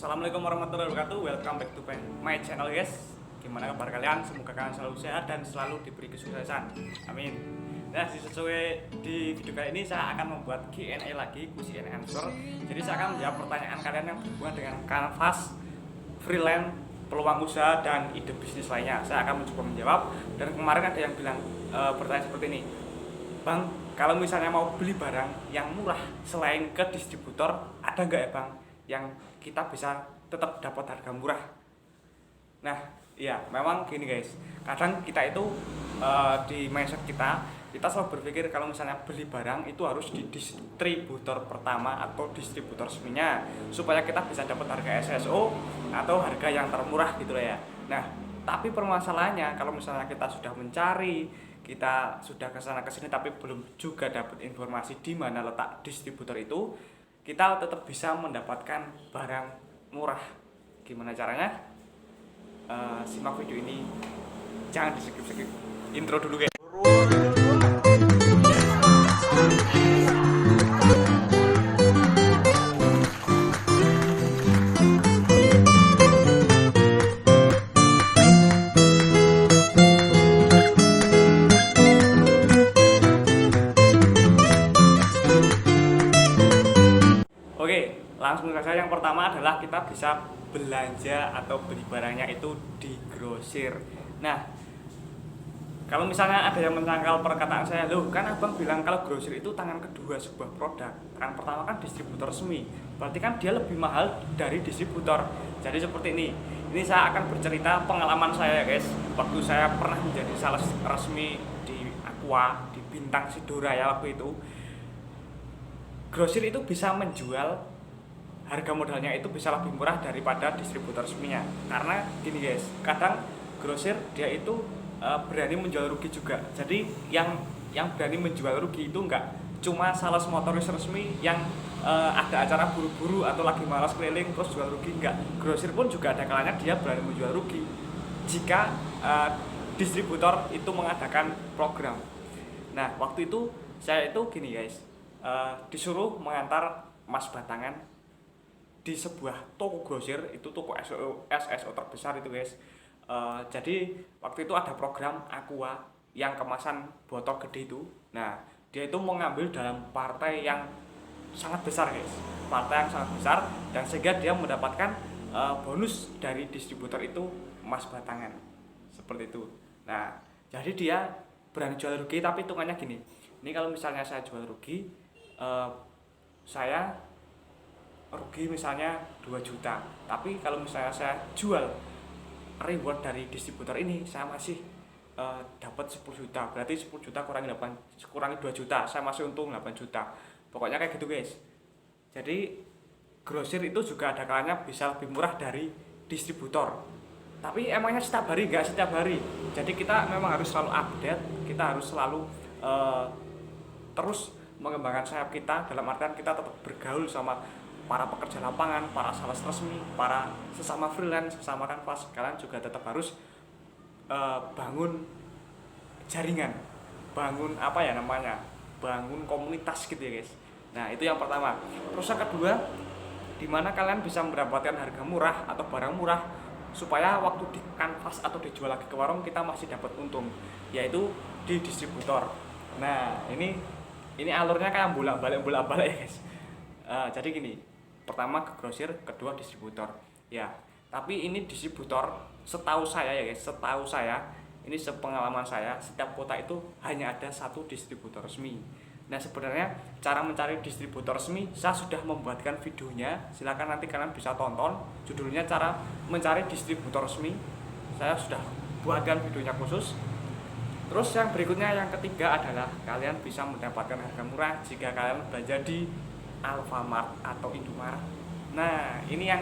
Assalamualaikum warahmatullahi wabarakatuh. Welcome back to my channel guys. Gimana kabar kalian? Semoga kalian selalu sehat dan selalu diberi kesuksesan. Amin. Nah, sesuai di video kali ini saya akan membuat Q&A lagi, question and answer. Jadi saya akan menjawab pertanyaan kalian yang berhubungan dengan kanvas, freelance, peluang usaha dan ide bisnis lainnya. Saya akan mencoba menjawab. Dan kemarin ada yang bilang bertanya seperti ini, Bang, kalau misalnya mau beli barang yang murah selain ke distributor, ada nggak ya Bang yang kita bisa tetap dapat harga murah? Nah, iya, memang gini guys. Kadang kita itu di mindset kita selalu berpikir kalau misalnya beli barang itu harus di distributor pertama atau distributor resminya supaya kita bisa dapat harga SSO atau harga yang termurah gitu ya. Nah, tapi permasalahannya kalau misalnya kita sudah mencari, kita sudah kesana kesini tapi belum juga dapat informasi di mana letak distributor itu, kita tetap bisa mendapatkan barang murah. Gimana caranya? Simak video ini, jangan di skip. Intro dulu guys. Oke, langsung saja. Yang pertama adalah kita bisa belanja atau beli barangnya itu di grosir. Nah, kalau misalnya ada yang menyangkal perkataan saya, loh kan abang bilang kalau grosir itu tangan kedua sebuah produk. Tangan pertama kan distributor resmi, berarti kan dia lebih mahal dari distributor. Jadi seperti ini saya akan bercerita pengalaman saya guys. Waktu saya pernah menjadi sales resmi di Aqua, di Bintang Sidora ya waktu itu. Grosir itu bisa menjual harga modalnya itu bisa lebih murah daripada distributor resminya. Karena gini guys, kadang grosir dia itu berani menjual rugi juga. Jadi yang berani menjual rugi itu enggak cuma sales motoris resmi yang ada acara buru-buru atau lagi malas keliling terus jual rugi, enggak. Grosir pun juga ada kalanya dia berani menjual rugi jika distributor itu mengadakan program. Nah, waktu itu saya itu gini guys, disuruh mengantar Mas Batangan di sebuah toko grosir, itu toko SSO terbesar itu guys. Jadi waktu itu ada program Aqua yang kemasan botol gede itu. Nah, dia itu mengambil dalam partai yang sangat besar guys, partai yang sangat besar, dan sehingga dia mendapatkan bonus dari distributor itu Mas Batangan seperti itu. Nah, jadi dia berani jual rugi, tapi hitungannya gini, ini kalau misalnya saya jual rugi, saya rugi misalnya 2 juta, tapi kalau misalnya saya jual reward dari distributor ini, saya masih dapat 10 juta. Berarti 10 juta kurangi 2 juta, saya masih untung 8 juta. Pokoknya kayak gitu guys. Jadi grosir itu juga ada kalanya bisa lebih murah dari distributor. Tapi emangnya setiap hari? Enggak setiap hari. Jadi kita memang harus selalu update, kita harus selalu terus mengembangkan sayap kita, dalam artian kita tetap bergaul sama para pekerja lapangan, para sales resmi, para sesama freelance, sesama kanvas. Kalian juga tetap harus bangun jaringan, bangun bangun komunitas gitu ya guys. Nah, itu yang pertama. Terus yang kedua, dimana kalian bisa mendapatkan harga murah atau barang murah supaya waktu di kanvas atau dijual lagi ke warung kita masih dapat untung, yaitu di distributor. Nah, ini alurnya kayak bolak-balik ya guys. Jadi gini, pertama ke grosir, kedua distributor. Ya, tapi ini distributor setahu saya ya guys, setahu saya, ini sepengalaman saya, setiap kota itu hanya ada satu distributor resmi. Nah, sebenarnya cara mencari distributor resmi saya sudah membuatkan videonya, silakan nanti kalian bisa tonton. Judulnya cara mencari distributor resmi. Saya sudah buatkan videonya khusus. Terus yang berikutnya, yang ketiga adalah kalian bisa mendapatkan harga murah jika kalian belanja di Alfamart atau Indomaret. Nah, ini yang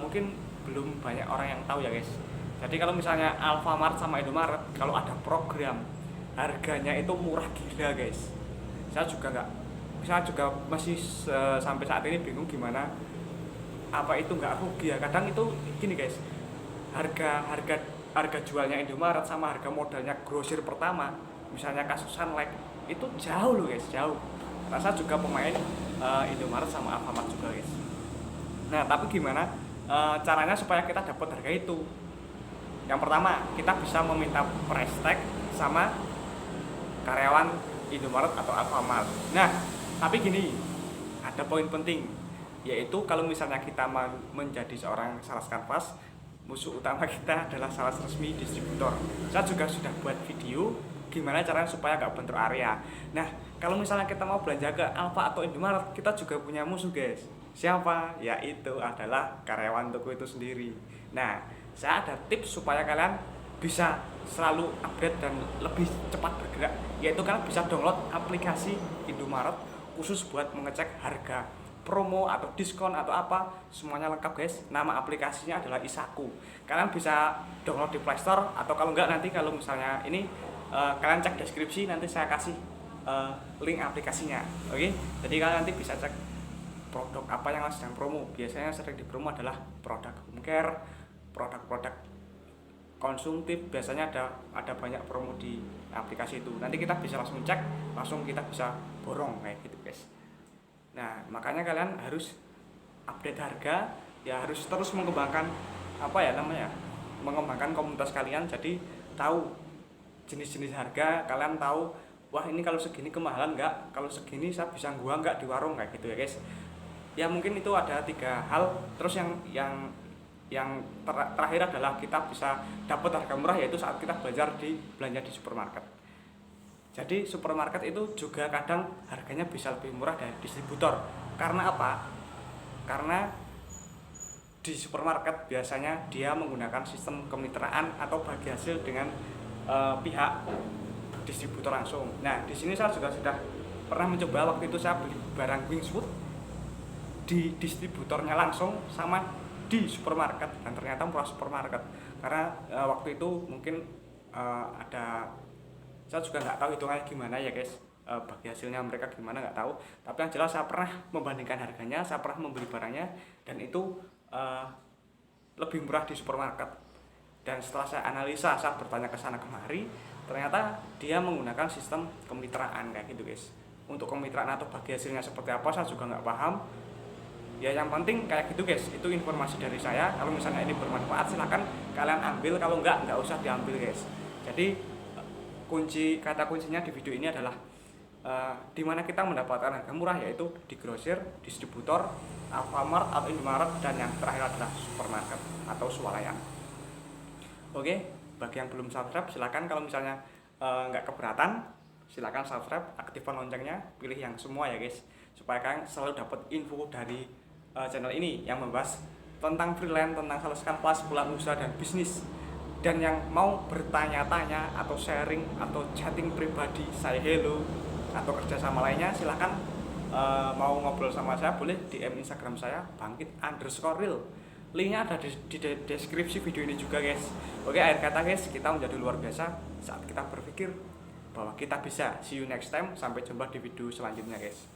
mungkin belum banyak orang yang tahu ya guys. Jadi kalau misalnya Alfamart sama Indomaret kalau ada program, harganya itu murah gila guys. Saya juga masih sampai saat ini bingung gimana apa itu nggak rugi ya. Kadang itu gini guys, harga jualnya Indomaret sama harga modalnya grosir pertama, misalnya kasus Sunlight, itu jauh loh guys, jauh. Rasa juga pemain Indomaret sama Alfamart juga guys. Nah, tapi gimana caranya supaya kita dapat harga itu. Yang pertama, kita bisa meminta price tag sama karyawan Indomaret atau Alfamart. Nah, tapi gini, ada poin penting, yaitu kalau misalnya kita menjadi seorang sales kanvas, musuh utama kita adalah sales resmi distributor. Saya juga sudah buat video gimana caranya supaya nggak bentrok area. Nah, kalau misalnya kita mau belanja ke Alfa atau Indomaret, kita juga punya musuh guys. Siapa? Yaitu adalah karyawan toko itu sendiri. Nah, saya ada tips supaya kalian bisa selalu update dan lebih cepat bergerak, yaitu kalian bisa download aplikasi Indomaret khusus buat mengecek harga promo atau diskon atau apa, semuanya lengkap guys. Nama aplikasinya adalah Isaku. Kalian bisa download di Play Store, atau kalau enggak nanti kalau misalnya ini kalian cek deskripsi, nanti saya kasih link aplikasinya. Oke, jadi kalian nanti bisa cek produk apa yang sedang promo. Biasanya sering di promo adalah produk home care, produk-produk konsumtif, biasanya ada banyak promo di aplikasi itu. Nanti kita bisa langsung cek, langsung kita bisa borong kayak gitu guys. Nah, makanya kalian harus update harga, ya harus terus mengembangkan mengembangkan komunitas kalian. Jadi tahu jenis-jenis harga, kalian tahu, wah ini kalau segini kemahalan nggak, kalau segini saya bisa gua nggak di warung kayak gitu ya guys. Ya mungkin itu ada 3 hal. Terus yang terakhir adalah kita bisa dapat harga murah, yaitu saat kita belanja di supermarket. Jadi supermarket itu juga kadang harganya bisa lebih murah dari distributor. Karena apa? Karena di supermarket biasanya dia menggunakan sistem kemitraan atau bagi hasil dengan pihak distributor langsung. Nah, di sini saya juga sudah pernah mencoba. Waktu itu saya beli barang Wingswood di distributornya langsung sama di supermarket, dan ternyata murah supermarket. Karena waktu itu mungkin saya juga nggak tahu hitungannya gimana ya guys, bagi hasilnya mereka gimana nggak tahu. Tapi yang jelas saya pernah membandingkan harganya, saya pernah membeli barangnya, dan itu lebih murah di supermarket. Dan setelah saya analisa, saya bertanya ke sana kemari, ternyata dia menggunakan sistem kemitraan kayak gitu guys. Untuk kemitraan atau bagi hasilnya seperti apa saya juga nggak paham. Ya yang penting kayak gitu guys, itu informasi dari saya. Kalau misalnya ini bermanfaat silahkan kalian ambil, kalau nggak usah diambil guys. Jadi kata kuncinya di video ini adalah di mana kita mendapatkan harga murah, yaitu di grosir, distributor, Alfamart atau Indomaret, dan yang terakhir adalah supermarket atau swalayan. Oke, bagi yang belum subscribe silahkan, kalau misalnya nggak keberatan silahkan subscribe, aktifkan loncengnya, pilih yang semua ya guys, supaya kalian selalu dapat info dari channel ini yang membahas tentang freelance, tentang sales kanvas, pelaku usaha dan bisnis. Dan yang mau bertanya-tanya atau sharing atau chatting pribadi, saya hello, atau kerjasama lainnya, silahkan mau ngobrol sama saya boleh DM Instagram saya bangkit_real. Linknya ada di deskripsi video ini juga guys. Oke, akhir kata guys, kita menjadi luar biasa saat kita berpikir bahwa kita bisa. See you next time, sampai jumpa di video selanjutnya guys.